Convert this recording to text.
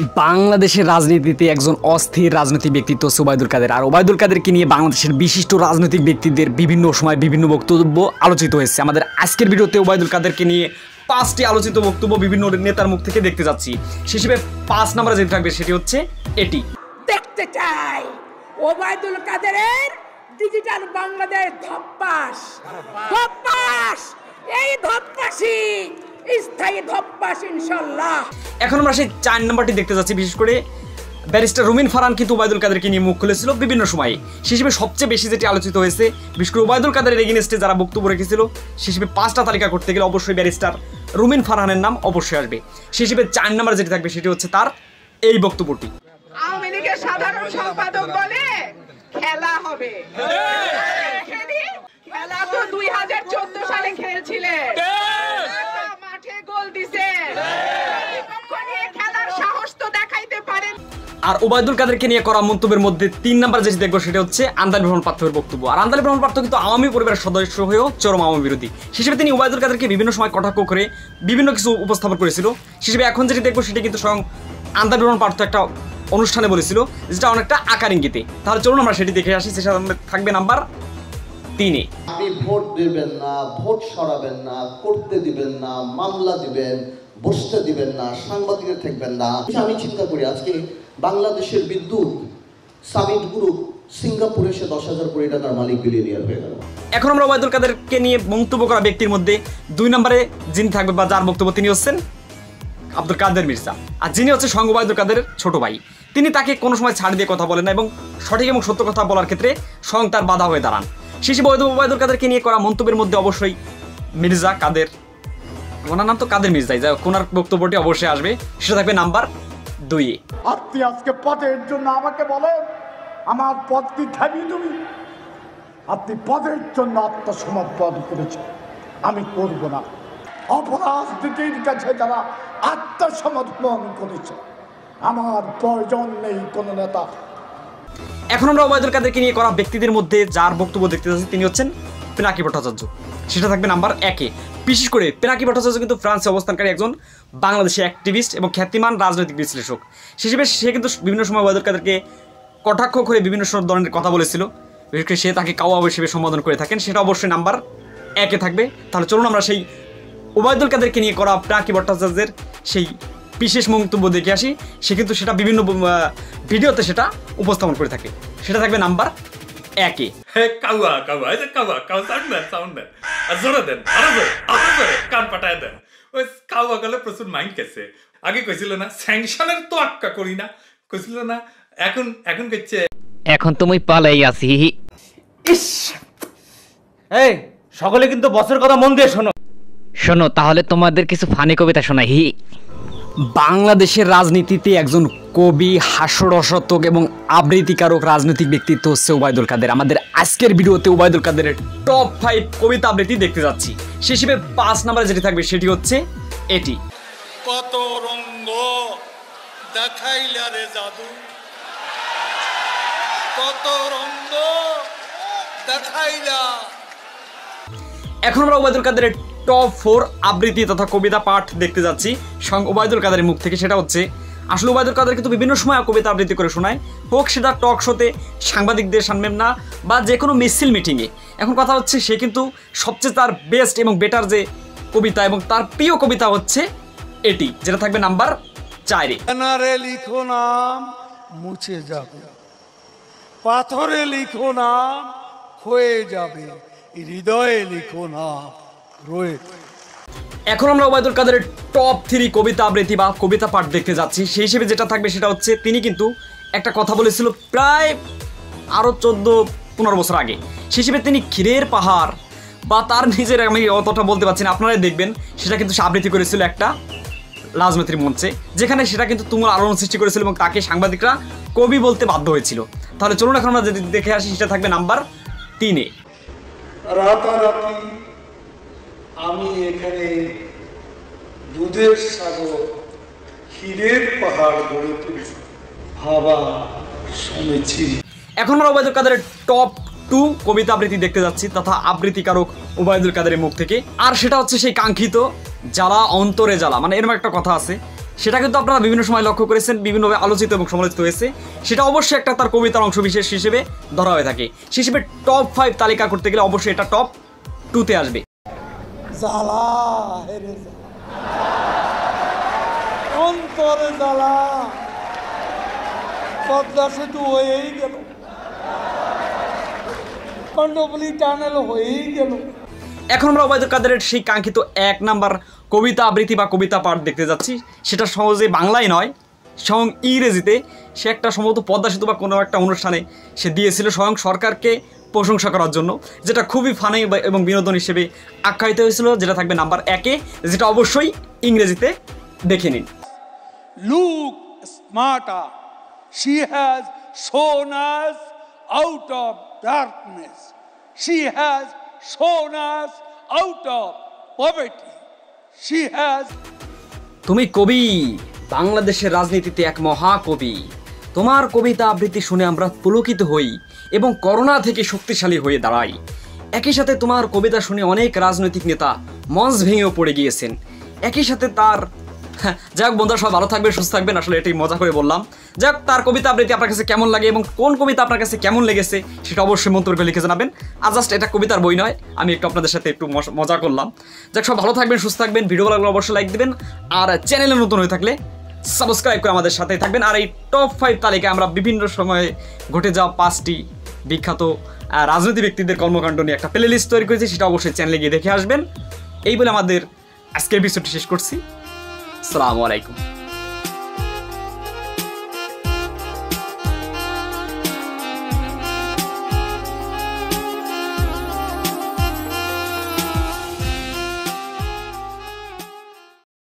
বাংলাদেশের রাজনীতিতে একজন অস্থির রাজনৈতিক ব্যক্তিত্ব ওবায়দুল কাদের। আর ওবায়দুল কাদেরকে নিয়ে বাংলাদেশের বিশিষ্ট রাজনৈতিক ব্যক্তিদের বিভিন্ন সময় বিভিন্ন বক্তব্য আলোচিত হয়েছে। আমাদের আজকের ভিডিওতে ওবায়দুল কাদেরকে নিয়ে 5টি আলোচিত বক্তব্য বিভিন্ন নেতার মুখ থেকে দেখতে যাচ্ছি। সে হিসেবে 5 নম্বরে যেটি থাকবে সেটি হচ্ছে এটি। দেখতে চাই ওবায়দুল কাদেরের ডিজিটাল বাংলাদেশ ধপ্পাস ধপ্পাস, এই ধপ্পাসই স্থায়ী ধপ্পাস ইনশাআল্লাহ। এখন আমরা সেই 4 নম্বরটি দেখতে যাচ্ছি। বিশেষ করে ব্যারিস্টার রুমিন ফারহান কিন্তু ওবায়দুল কাদেরকে নিয়ে মুখ খুলেছিল বিভিন্ন সময়ে। সে হিসেবে সবচেয়ে বেশি যেটি আলোচিত হয়েছে, বিশেষ করে ওবায়দুল কাদেরের এগেইনস্টে যারা বক্তব্য রেখেছিল, সে হিসেবে 5টা তালিকা করতে গেলে অবশ্যই ব্যারিস্টার রুমিন ফারহানের নাম অবশ্যই আসবে। সে হিসেবে 4 নম্বরে যেটি থাকবে সেটি হচ্ছে তার এই বক্তব্যটি। আওয়ামী লীগের সাধারণ সম্পাদক বলে খেলা হবে, খেলা তো 2014 সালে খেলছিলেন, মাঠে গোল দিছেন, খেলার সাহস তো দেখাইতে পারেন। আর ওবায়দুল কাদেরকে নিয়ে করা মন্তব্যের মধ্যে 3 নম্বর যেটি দেখবো সেটা হচ্ছে আন্দালি ব্রহ্মণ পার্থের বক্তব্য। আর আন্দালি ব্রহ্মণ পার্থ কিন্তু আওয়ামী পরিবারের সদস্য হয়েও চরম আওয়ামী বিরোধী। হিসেবে তিনি ওবায়দুল কাদেরকে বিভিন্ন সময় কটাক্ষ করে বিভিন্ন কিছু উপস্থাপন করেছিল। হিসেবে এখন যেটি দেখবো সেটি কিন্তু স্বয়ং আন্দালি ব্রহ্মণ পার্থ একটা অনুষ্ঠানে বলেছিল, যেটা অনেকটা আকার ইঙ্গিতে। তাহলে চলুন আমরা সেটি দেখে আসি। সেটা থাকবে নাম্বার 3-এ। আপনি ভোট দিবেন না, ভোট সরাবেন না, করতে দিবেন না, মামলা দিবেন, বসতে দিবেন না, সাংবাদিকের থাকবেন না। আমি চিন্তা করি আজকে বাংলাদেশের বিদ্যুৎ সামিট গ্রুপ সিঙ্গাপুরে সে 10,000 কোটি টাকার মালিক বিলিয়নিয়ার হয়ে গেল। এখন আমরা ওবায়দুল কাদেরকে নিয়ে মন্তব্য করা ব্যক্তির মধ্যে 2 নম্বরে যিনি থাকবে বা যার বক্তব্য তিনি হচ্ছেন আব্দুল কাদের মির্জা। আর যিনি হচ্ছে স্বয়ং ওবায়দুল কাদের ছোট ভাই। তিনি তাকে কোনো সময় ছাড় দিয়ে কথা বলেন না এবং সঠিক এবং সত্য কথা বলার ক্ষেত্রে স্বয়ং তার বাধা হয়ে দাঁড়ান। শেষে ওবায়দুল কাদেরকে নিয়ে করা মন্তব্যের মধ্যে অবশ্যই মির্জা কাদের, ওনার নাম তো কাদের মির্জাই, যাই হোক ওনার বক্তব্যটি অবশ্যই আসবে। সেটা থাকবে নাম্বার 2-এ। আপনি আজকে পদের জন্য আমাকে বলেন আমার পদ কি খাবি তুমি? আপনি পদের জন্য আত্মসমর্পণ করেছেন, আমি করব না। অপরাজনীতির কাছে যারা আত্মসমর্পণ করেছে আমার প্রয়োজন নেই কোনো নেতা। এখন আমরা ওবায়দুল কাদেরকে নিয়ে করা ব্যক্তিদের মধ্যে যার বক্তব্য দেখতে যাচ্ছি তিনি হচ্ছেন পিনাকি ভট্টাচার্য। সেটা থাকবে নাম্বার 1-এ। বিশেষ করে পিনাকি ভট্টাচার্য কিন্তু ফ্রান্সে অবস্থানকারী একজন বাংলাদেশি অ্যাক্টিভিস্ট এবং খ্যাতিমান রাজনৈতিক বিশ্লেষক। সে হিসেবে সে কিন্তু বিভিন্ন সময় ওবায়দুল কাদেরকে কটাক্ষ করে বিভিন্ন ধরনের কথা বলেছিল। বিশেষ করে সে তাকে কাওয়া হিসেবে সম্বোধন করে থাকেন। সেটা অবশ্যই নাম্বার 1-এ থাকবে। তাহলে চলুন আমরা সেই ওবায়দুল কাদেরকে নিয়ে করা পিনাকি ভট্টাচার্যের সেই বিশেষ মন্তব্য দেখে আসি। সে কিন্তু সেটা বিভিন্ন ভিডিওতে সেটা উপস্থাপন করে থাকে। সেটা থাকবে নাম্বার 1-এ। কাওয়া কাওয়া এই যে কাওয়া কাওয়া সাউন্ড দেন আর জোরে দেন, আরো জোরে কান পাঠায় দেন। ওই কাওয়া গেলে প্রচুর মাইন্ড গেছে। আগে কইছিল না স্যাংশনের তো আক্কা করি না, কইছিল না এখন কইছে এখন তুমি পালাই আছি। এই সকলে কিন্তু বসের কথা মন দিয়ে শোনো। শোনো তাহলে তোমাদের কিছু ফানি কবিতা শোনাই। বাংলাদেশের রাজনীতিতে একজন কবি, হাস্যরসাত্মক এবং আবৃত্তিকারক রাজনৈতিক ব্যক্তিত্ব হচ্ছে ওবায়দুল কাদের। আমাদের আজকের ভিডিওতে ওবায়দুল কাদেরের টপ 5 কবিতা আবৃত্তি দেখতে যাচ্ছি। সে হিসেবে 5 নম্বরে যেটি থাকবে সেটি হচ্ছে এটি। কত রঙ্গ দেখাইলা রে জাদু, কত রঙ্গ দেখাইলা। এখন আমরা ওবায়দুল কাদেরের টপ 4 আবৃত্তি তথা কবিতা পাঠ দেখতে যাচ্ছি স্বয়ং ওবায়দুল কাদেরের মুখ থেকে। সেটা হচ্ছে আসলে ওবায়দুল কাদের কিন্তু বিভিন্ন সময় কবিতা আবৃত্তি করে শোনায়, হোক সেটা টক শোতে, সাংবাদিকদের সামনে না, বা যে কোনো মিছিল মিটিংয়ে। এখন কথা হচ্ছে সে কিন্তু সবচেয়ে তার বেস্ট এবং বেটার যে কবিতা এবং তার প্রিয় কবিতা হচ্ছে এটি, যেটা থাকবে নাম্বার 4-এ। ব্যানারে লিখো নাম মুছে যাবে, পাথরে লিখো নাম ক্ষয়ে যাবে, হৃদয়ে লিখো নাম রয়ে। এখন আমরা ওবায়দুল কাদেরের টপ 3 কবিতা আবৃত্তি বা কবিতা পাঠ দেখতে যাচ্ছি। সেই হিসেবে যেটা থাকবে সেটা হচ্ছে তিনি কিন্তু একটা কথা বলেছিল প্রায় আরও 14-15 বছর আগে। সেই হিসেবে তিনি ক্ষীরের পাহাড় বা তার নিজের, আমি অতটা বলতে পারছি না, আপনারাই দেখবেন, সেটা কিন্তু সে আবৃত্তি করেছিল একটা রাজনৈতিক মঞ্চে, যেখানে সেটা কিন্তু তুমুল আলোড়ন সৃষ্টি করেছিল এবং তাকে সাংবাদিকরা কবি বলতে বাধ্য হয়েছিল। তাহলে চলুন এখন আমরা যদি দেখে আসি সেটা থাকবে নাম্বার 3-এ। রাতারাতি আমি এখানে দুধের সাগর ক্ষীরের পাহাড় গড়ে তুলেছি, ভাবা শুনেছি। এখন আমরা ওবায়দুল কাদেরের টপ 2 কবিতা আবৃত্তি দেখতে যাচ্ছি তথা আবৃত্তিকারক ওবায়দুল কাদেরের মুখ থেকে। আর সেটা হচ্ছে সেই কাঙ্ক্ষিত জ্বালা অন্তরে জ্বালা। মানে এরকম একটা কথা আছে, সেটা কিন্তু আপনারা বিভিন্ন সময় লক্ষ্য করেছেন, বিভিন্নভাবে আলোচিত এবং সমালোচিত হয়েছে। সেটা অবশ্যই একটা তার কবিতার অংশবিশেষ হিসেবে ধরা হয়ে থাকে। সে হিসেবে টপ 5 তালিকা করতে গেলে অবশ্যই এটা টপ 2-তে আসবে। জ্বালা হেরে অন্তরে জ্বালা, পদ্মা সেতু হয়েই গেল, কন্ডোবলি টানেল হয়েই গেল। এখন আমরা ওবায়দুল কাদেরের সেই কাঙ্ক্ষিত 1 নাম্বার কবিতা আবৃত্তি বা কবিতা পাঠ দেখতে যাচ্ছি। সেটা সহজে বাংলায় নয়, স্বয়ং ইংরেজিতে। সে একটা সম্ভবত পদ্মা সেতু বা কোনো একটা অনুষ্ঠানে সে দিয়েছিল স্বয়ং সরকারকে প্রশংসা করার জন্য, যেটা খুবই ফানি এবং বিনোদন হিসেবে আখ্যায়িত হয়েছিল, যেটা থাকবে নাম্বার 1-এ, যেটা অবশ্যই ইংরেজিতে দেখে নিন। Look smarter, she has shown us out of darkness, she has shown us out of poverty, she has তুমি কবি, বাংলাদেশের রাজনীতিতে এক মহাকবি। তোমার কবিতা আবৃত্তি শুনে আমরা পুলকিত হই এবং করোনা থেকে শক্তিশালী হয়ে দাঁড়াই। একই সাথে তোমার কবিতা শুনে অনেক রাজনৈতিক নেতা মঞ্চ ভেঙেও পড়ে গিয়েছেন। একই সাথে তার যাই হোক বন্ধুরা, সব ভালো থাকবেন, সুস্থ থাকবেন। আসলে এটাই মজা করে বললাম। যাই হোক, তার কবিতা আবৃত্তি আপনার কাছে কেমন লাগে এবং কোন কবিতা আপনার কাছে কেমন লেগেছে সেটা অবশ্যই মন্তব্য করে লিখে জানাবেন। আর জাস্ট এটা কবিতার বই নয়, আমি একটু আপনাদের সাথে একটু মজা করলাম। যাক, সব ভালো থাকবেন, সুস্থ থাকবেন। ভিডিও ভালো লাগলে অবশ্যই লাইক দিবেন, আর চ্যানেলে নতুন হয়ে থাকলে সাবস্ক্রাইব করে আমাদের সাথে থাকবেন। আর এই টপ 5 তালিকায় আমরা বিভিন্ন সময়ে ঘটে যাওয়া 5টি বিখ্যাত রাজনৈতিক ব্যক্তিদের কর্মকাণ্ড নিয়ে একটা প্লে লিস্ট তৈরি করেছি, সেটা অবশ্যই চ্যানেলে গিয়ে দেখে আসবেন। এই বলে আমাদের আজকের এপিসোডটি শেষ করছি। আসসালামু আলাইকুম।